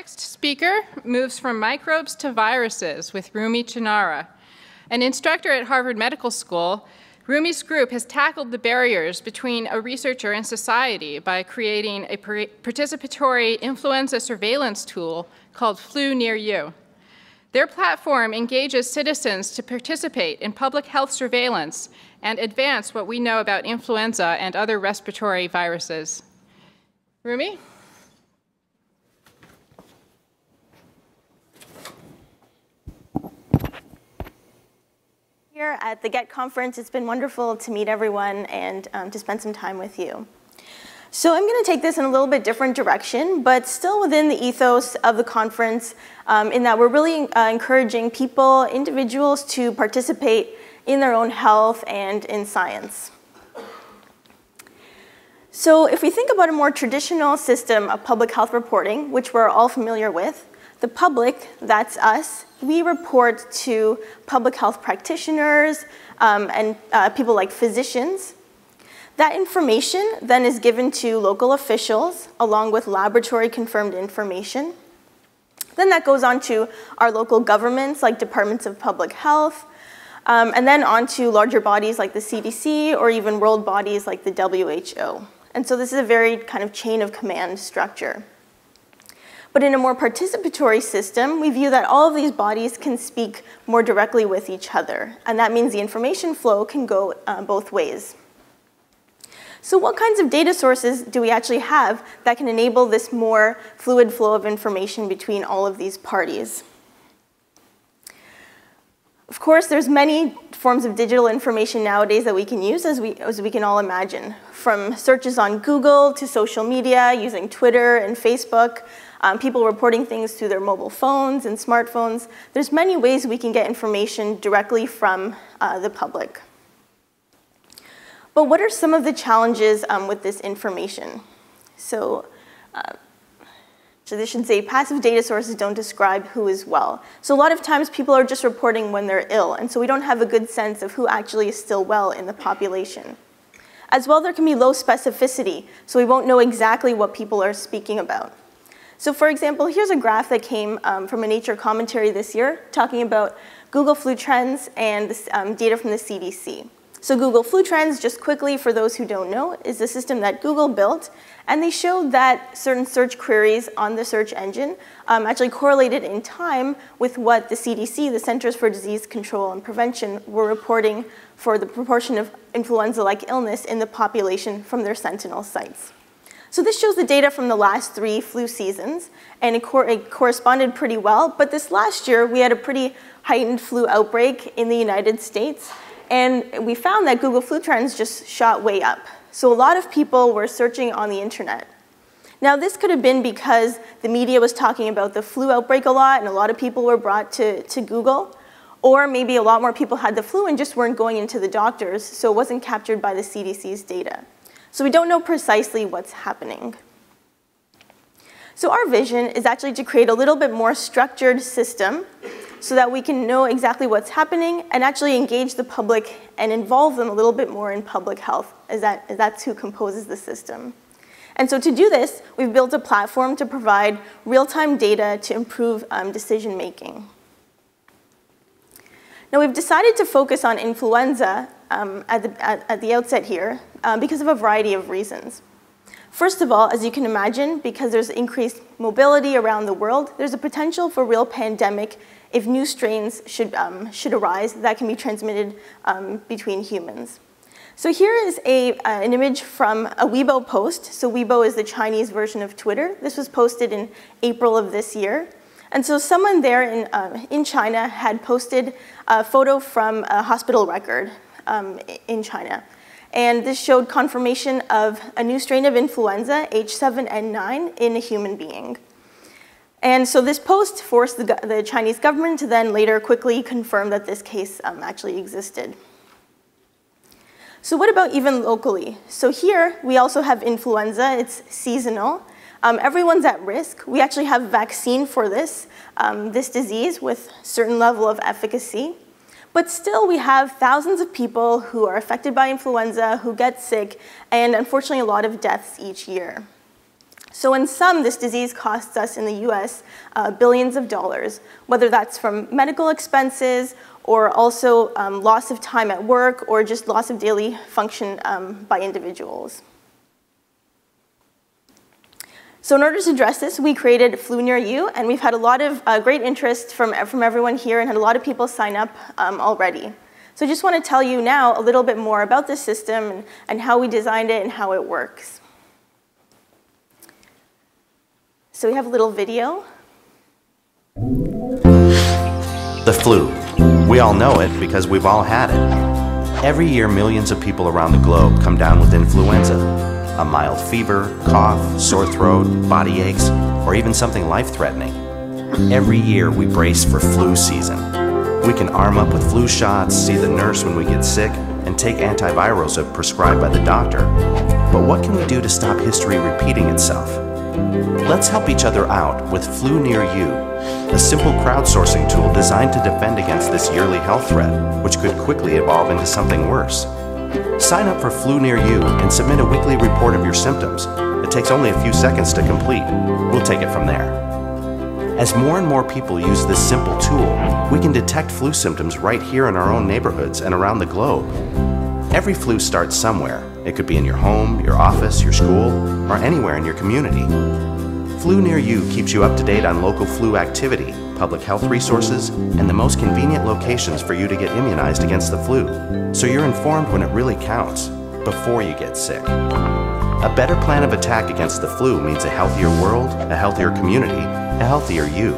next speaker moves from microbes to viruses with Rumi Chunara. An instructor at Harvard Medical School, Rumi's group has tackled the barriers between a researcher and society by creating a participatory influenza surveillance tool called Flu Near You. Their platform engages citizens to participate in public health surveillance and advance what we know about influenza and other respiratory viruses. Rumi? Here at the GET conference, it's been wonderful to meet everyone and to spend some time with you. So I'm going to take this in a little bit different direction, but still within the ethos of the conference, in that we're really encouraging people, individuals, to participate in their own health and in science. So if we think about a more traditional system of public health reporting, which we're all familiar with, the public, that's us, we report to public health practitioners and people like physicians. That information then is given to local officials along with laboratory confirmed information. Then that goes on to our local governments like departments of public health, and then on to larger bodies like the CDC or even world bodies like the WHO. And so this is a very kind of chain of command structure. But in a more participatory system, we view that all of these bodies can speak more directly with each other. And that means the information flow can go both ways. So what kinds of data sources do we actually have that can enable this more fluid flow of information between all of these parties? Of course, there's many forms of digital information nowadays that we can use, as we can all imagine. From searches on Google to social media, using Twitter and Facebook, people reporting things through their mobile phones and smartphones. There's many ways we can get information directly from the public. But what are some of the challenges with this information? So traditions say passive data sources don't describe who is well. So a lot of times people are just reporting when they're ill, and so we don't have a good sense of who actually is still well in the population. As well, there can be low specificity, so we won't know exactly what people are speaking about. So for example, here's a graph that came from a Nature commentary this year talking about Google flu trends and this, data from the CDC. So Google Flu Trends, just quickly for those who don't know, is a system that Google built, and they showed that certain search queries on the search engine actually correlated in time with what the CDC, the Centers for Disease Control and Prevention, were reporting for the proportion of influenza-like illness in the population from their sentinel sites. So this shows the data from the last 3 flu seasons, and it corresponded pretty well, but this last year we had a pretty heightened flu outbreak in the United States, and we found that Google Flu Trends just shot way up. So a lot of people were searching on the internet. Now this could have been because the media was talking about the flu outbreak a lot and a lot of people were brought to Google, or maybe a lot more people had the flu and just weren't going into the doctors, so it wasn't captured by the CDC's data. So we don't know precisely what's happening. So our vision is actually to create a little bit more structured system so that we can know exactly what's happening and actually engage the public and involve them a little bit more in public health, as that's who composes the system. And so to do this, we've built a platform to provide real-time data to improve decision making. Now we've decided to focus on influenza at the outset here because of a variety of reasons. First of all, as you can imagine, because there's increased mobility around the world, there's a potential for real pandemic if new strains should arise that can be transmitted between humans. So here is an image from a Weibo post. So Weibo is the Chinese version of Twitter. This was posted in April of this year. And so someone there in China had posted a photo from a hospital record in China. And this showed confirmation of a new strain of influenza, H7N9, in a human being. And so this post forced the Chinese government to then later quickly confirm that this case actually existed. So what about even locally? So here we also have influenza. It's seasonal. Everyone's at risk. We actually have a vaccine for this disease with certain level of efficacy. But still, we have thousands of people who are affected by influenza, who get sick, and unfortunately a lot of deaths each year. So in sum, this disease costs us in the US billions of dollars, whether that's from medical expenses or also loss of time at work or just loss of daily function by individuals. So in order to address this, we created Flu Near You, and we've had a lot of great interest from everyone here and had a lot of people sign up already. So I just want to tell you now a little bit more about this system and how we designed it and how it works. So we have a little video. The flu. We all know it because we've all had it. Every year, millions of people around the globe come down with influenza. A mild fever, cough, sore throat, body aches, or even something life-threatening. Every year, we brace for flu season. We can arm up with flu shots, see the nurse when we get sick, and take antivirals if prescribed by the doctor. But what can we do to stop history repeating itself? Let's help each other out with Flu Near You, a simple crowdsourcing tool designed to defend against this yearly health threat, which could quickly evolve into something worse. Sign up for Flu Near You and submit a weekly report of your symptoms. It takes only a few seconds to complete. We'll take it from there. As more and more people use this simple tool, we can detect flu symptoms right here in our own neighborhoods and around the globe. Every flu starts somewhere. It could be in your home, your office, your school, or anywhere in your community. Flu Near You keeps you up to date on local flu activity, public health resources, and the most convenient locations for you to get immunized against the flu, so you're informed when it really counts, before you get sick. A better plan of attack against the flu means a healthier world, a healthier community, a healthier you.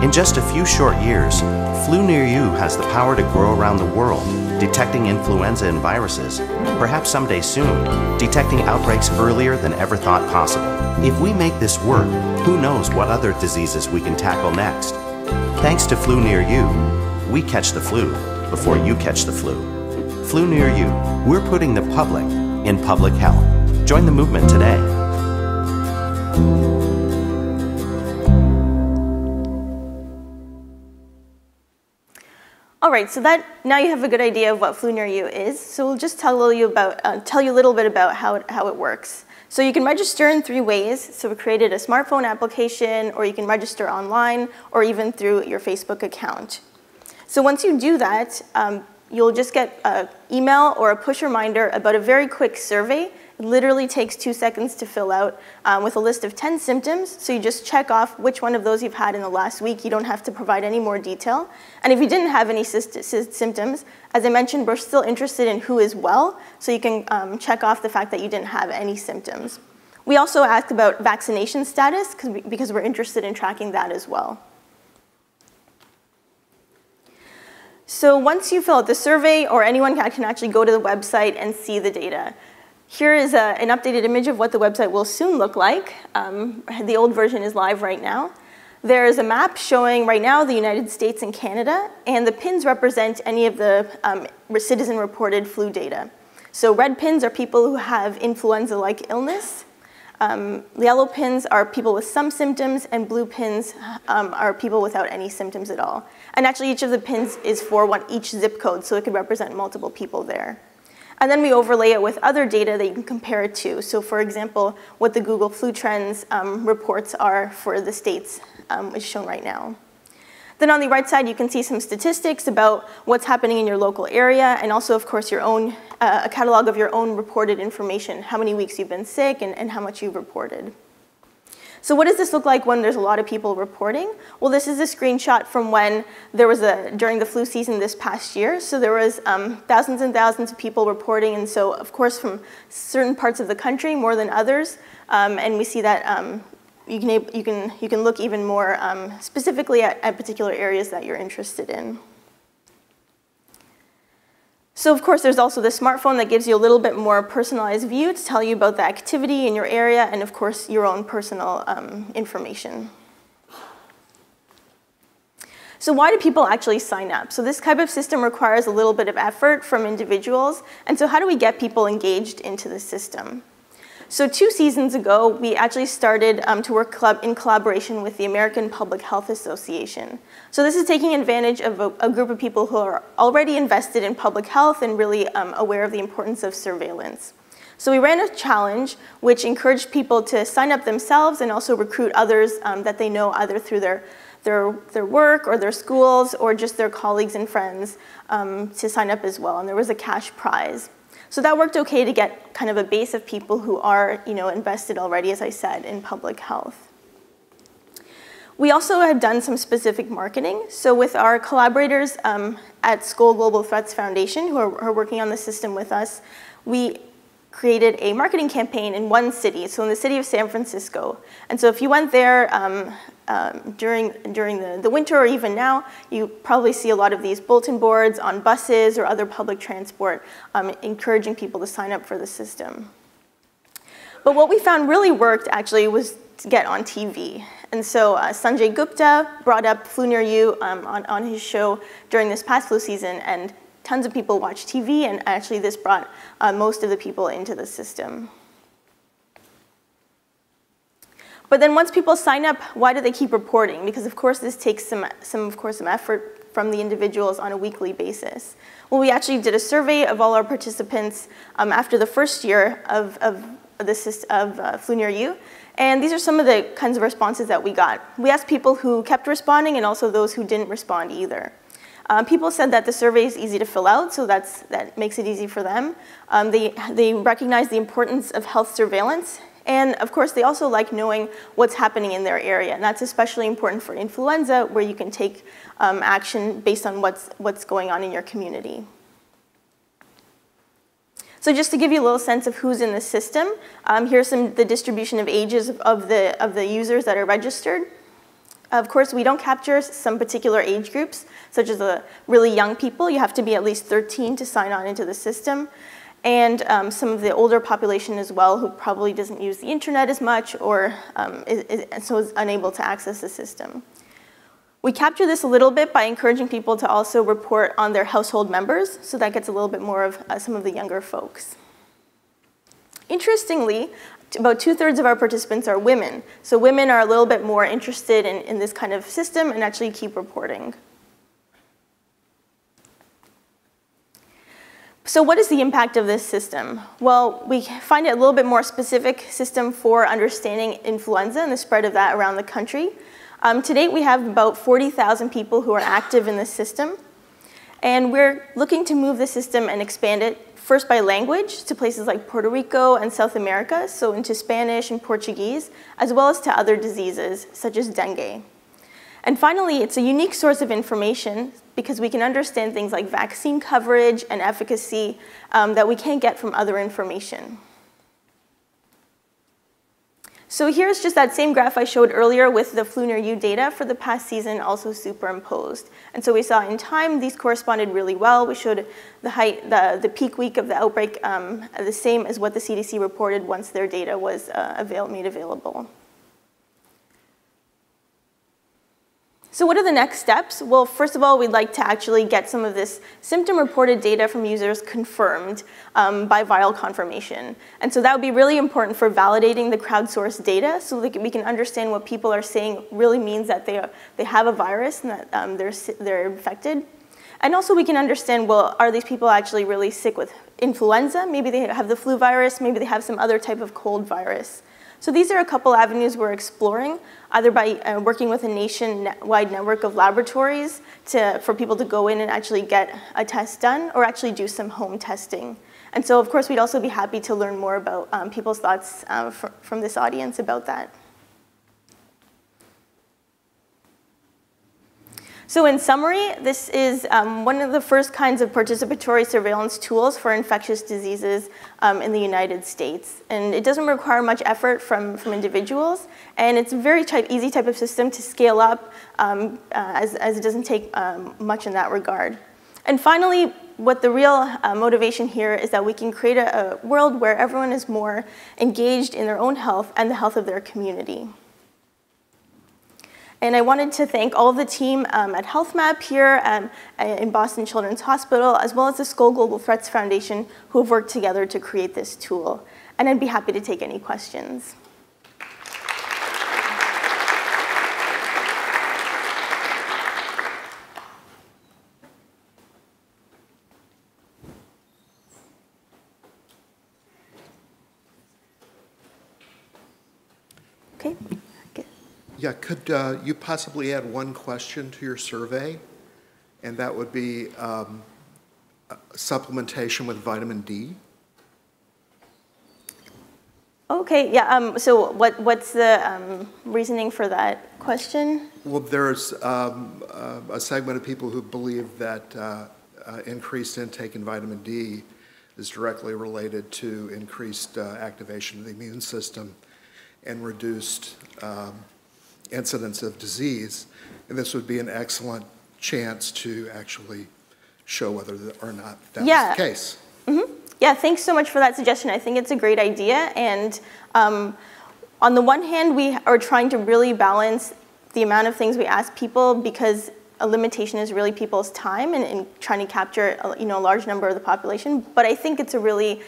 In just a few short years, Flu Near You has the power to grow around the world, detecting influenza and viruses, perhaps someday soon, detecting outbreaks earlier than ever thought possible. If we make this work, who knows what other diseases we can tackle next? Thanks to Flu Near You, we catch the flu before you catch the flu. Flu Near You, we're putting the public in public health. Join the movement today. All right, so now you have a good idea of what Flu Near You is. So we'll just tell you a little bit about how it works. So you can register in 3 ways. So we created a smartphone application, or you can register online, or even through your Facebook account. So once you do that, you'll just get an email or a push reminder about a very quick survey. It literally takes 2 seconds to fill out with a list of 10 symptoms. So you just check off which one of those you've had in the last week. You don't have to provide any more detail. And if you didn't have any symptoms, as I mentioned, we're still interested in who is well. So you can check off the fact that you didn't have any symptoms. We also ask about vaccination status because we're interested in tracking that as well. So once you fill out the survey, or anyone can actually go to the website and see the data. Here is an updated image of what the website will soon look like. The old version is live right now. There is a map showing right now the United States and Canada, and the pins represent any of the citizen-reported flu data. So red pins are people who have influenza-like illness. Yellow pins are people with some symptoms, and blue pins are people without any symptoms at all. And actually, each of the pins is for each zip code, so it could represent multiple people there. And then we overlay it with other data that you can compare it to. So for example, what the Google Flu Trends reports are for the states, is shown right now. Then on the right side, you can see some statistics about what's happening in your local area, and also, of course, your own, a catalog of your own reported information, how many weeks you've been sick and how much you've reported. So what does this look like when there's a lot of people reporting? Well, this is a screenshot from when there was during the flu season this past year. So there was thousands and thousands of people reporting, and so of course from certain parts of the country more than others. And we see that you can look even more specifically at particular areas that you're interested in. So of course, there's also the smartphone that gives you a little bit more personalized view to tell you about the activity in your area and, of course, your own personal information. So why do people actually sign up? So this type of system requires a little bit of effort from individuals. And so how do we get people engaged into the system? So 2 seasons ago, we actually started to work in collaboration with the American Public Health Association. So this is taking advantage of a group of people who are already invested in public health and really aware of the importance of surveillance. So we ran a challenge which encouraged people to sign up themselves and also recruit others that they know either through their work or their schools or just their colleagues and friends to sign up as well. And there was a cash prize. So that worked okay to get kind of a base of people who are invested already, as I said, in public health. We also have done some specific marketing. So with our collaborators at Skoll Global Threats Foundation, who are working on the system with us, we created a marketing campaign in one city, so in the city of San Francisco. And so if you went there during the winter or even now, you probably see a lot of these bulletin boards on buses or other public transport encouraging people to sign up for the system. But what we found really worked actually was to get on TV. And so Sanjay Gupta brought up Flu Near You on his show during this past flu season, and tons of people watched TV, and actually this brought most of the people into the system. But then once people sign up, why do they keep reporting? Because of course this takes some effort from the individuals on a weekly basis. Well, we actually did a survey of all our participants after the first year of Flu Near You. And these are some of the kinds of responses that we got. We asked people who kept responding and also those who didn't respond either. People said that the survey is easy to fill out, so that makes it easy for them. They recognize the importance of health surveillance. And of course, they also like knowing what's happening in their area. And that's especially important for influenza, where you can take action based on what's going on in your community. So just to give you a little sense of who's in the system, here's the distribution of ages of the users that are registered. Of course, we don't capture some particular age groups, such as the really young people. You have to be at least 13 to sign on into the system. And some of the older population as well, who probably doesn't use the internet as much or so is unable to access the system. We capture this a little bit by encouraging people to also report on their household members, so that gets a little bit more of some of the younger folks. Interestingly, about 2/3 of our participants are women. So women are a little bit more interested in this kind of system and actually keep reporting. So what is the impact of this system? Well, we find it a little bit more specific system for understanding influenza and the spread of that around the country. To date, we have about 40,000 people who are active in this system. And we're looking to move the system and expand it first by language to places like Puerto Rico and South America, so into Spanish and Portuguese, as well as to other diseases such as dengue. And finally, it's a unique source of information because we can understand things like vaccine coverage and efficacy that we can't get from other information. So here's just that same graph I showed earlier with the Flu Near You data for the past season also superimposed. And so we saw in time, these corresponded really well. We showed the peak week of the outbreak the same as what the CDC reported once their data was made available. So what are the next steps? Well, first of all, we'd like to actually get some of this symptom-reported data from users confirmed by viral confirmation. And so that would be really important for validating the crowdsourced data so that we can understand what people are saying really means that they have a virus and that they're infected. And also we can understand, well, are these people actually really sick with influenza? Maybe they have the flu virus, maybe they have some other type of cold virus. So these are a couple avenues we're exploring, either by working with a nationwide network of laboratories for people to go in and actually get a test done, or actually do some home testing. And so, of course, we'd also be happy to learn more about people's thoughts from this audience about that. So in summary, this is one of the first kinds of participatory surveillance tools for infectious diseases in the United States. And it doesn't require much effort from individuals. And it's a very easy type of system to scale up as it doesn't take much in that regard. And finally, what the real motivation here is that we can create a world where everyone is more engaged in their own health and the health of their community. And I wanted to thank all of the team at HealthMap here in Boston Children's Hospital, as well as the Skoll Global Threats Foundation, who have worked together to create this tool. And I'd be happy to take any questions. Okay. Good. Yeah, could you possibly add one question to your survey? And that would be supplementation with vitamin D. Okay, yeah, so what's the reasoning for that question? Well, there's a segment of people who believe that increased intake in vitamin D is directly related to increased activation of the immune system and reduced incidence of disease. And this would be an excellent chance to actually show whether or not that was the case. Mm-hmm. Yeah, thanks so much for that suggestion. I think it's a great idea. And on the one hand, we are trying to really balance the amount of things we ask people, because a limitation is really people's time and trying to capture a large number of the population. But I think it's a really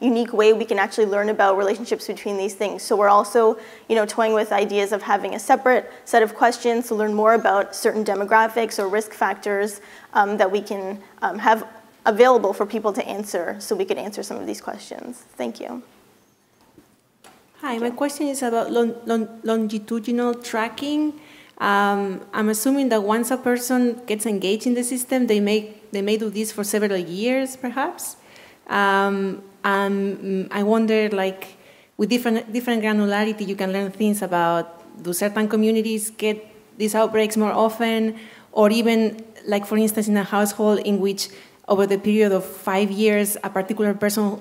unique way we can actually learn about relationships between these things. So we're also toying with ideas of having a separate set of questions to learn more about certain demographics or risk factors that we can have available for people to answer, so we could answer some of these questions. Thank you. Hi, my question is about longitudinal tracking. I'm assuming that once a person gets engaged in the system, they may do this for several years, perhaps. I wonder, like, with different granularity, you can learn things about, do certain communities get these outbreaks more often, or even, like, for instance, in a household in which over the period of 5 years, a particular person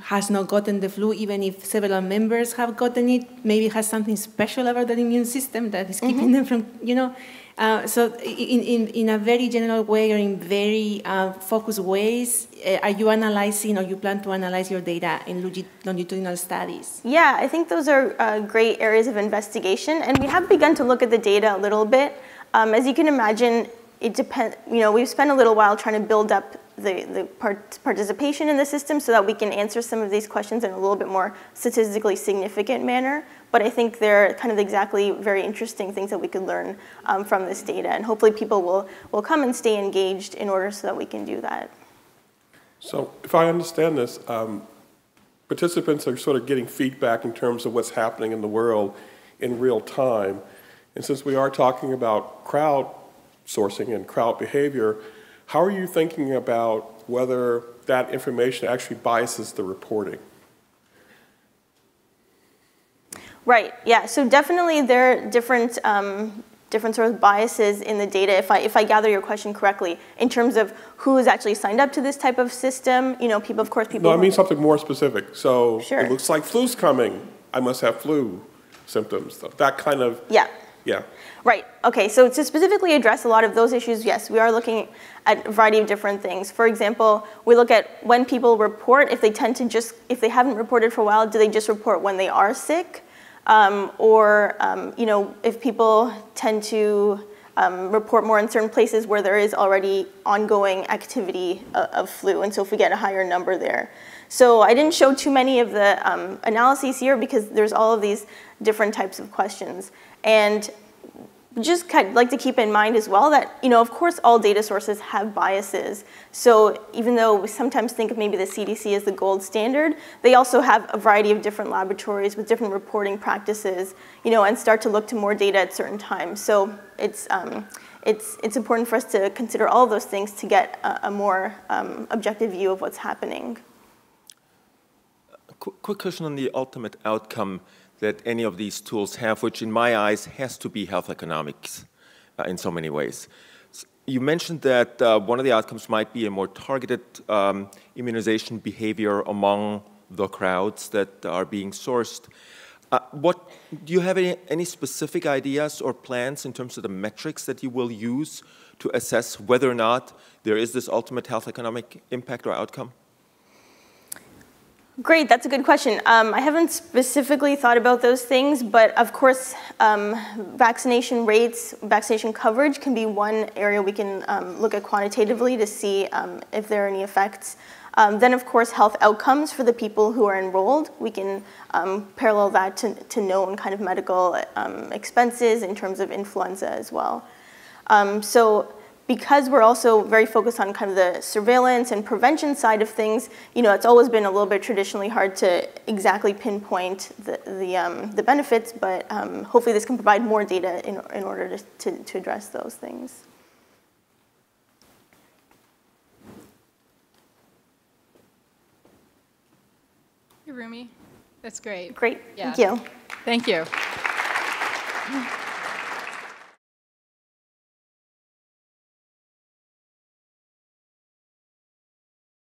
has not gotten the flu, even if several members have gotten it, maybe has something special about the immune system that is keeping them from, So in a very general way or in very focused ways, are you analyzing or you plan to analyze your data in longitudinal studies? Yeah, I think those are great areas of investigation. And we have begun to look at the data a little bit. As you can imagine, it depends, we've spent a little while trying to build up the participation in the system so that we can answer some of these questions in a little bit more statistically significant manner. But I think they're kind of exactly very interesting things that we could learn from this data. And hopefully people will come and stay engaged in order so that we can do that. So if I understand this, participants are sort of getting feedback in terms of what's happening in the world in real time. And since we are talking about crowd sourcing and crowd behavior, how are you thinking about whether that information actually biases the reporting? Right, yeah, so definitely there are different sort of biases in the data, if I gather your question correctly, in terms of who is actually signed up to this type of system. People, of course, people... No, I mean something more specific. So sure. It looks like flu's coming. I must have flu symptoms. That kind of... Yeah. Yeah. Right, okay, so to specifically address a lot of those issues, yes, we are looking at a variety of different things. For example, we look at when people report, if they haven't reported for a while, do they just report when they are sick? If people tend to report more in certain places where there is already ongoing activity of flu, and so if we get a higher number there. So I didn't show too many of the analyses here because there's all of these different types of questions. And just kind of like to keep in mind as well that, of course, all data sources have biases. So even though we sometimes think of maybe the CDC as the gold standard, they also have a variety of different laboratories with different reporting practices, and start to look to more data at certain times. So it's important for us to consider all of those things to get a more objective view of what's happening. Quick question on the ultimate outcome that any of these tools have, which in my eyes has to be health economics in so many ways. You mentioned that one of the outcomes might be a more targeted immunization behavior among the crowds that are being sourced. Do you have any specific ideas or plans in terms of the metrics that you will use to assess whether or not there is this ultimate health economic impact or outcome? Great, that's a good question. I haven't specifically thought about those things, but of course, vaccination rates, vaccination coverage can be one area we can look at quantitatively to see if there are any effects. Then, of course, health outcomes for the people who are enrolled. We can parallel that to known kind of medical expenses in terms of influenza as well. So because we're also very focused on kind of the surveillance and prevention side of things, it's always been a little bit traditionally hard to exactly pinpoint the benefits, but hopefully this can provide more data in order to address those things. Hey, Rumi. That's great. Great. Yeah. Thank you. Thank you.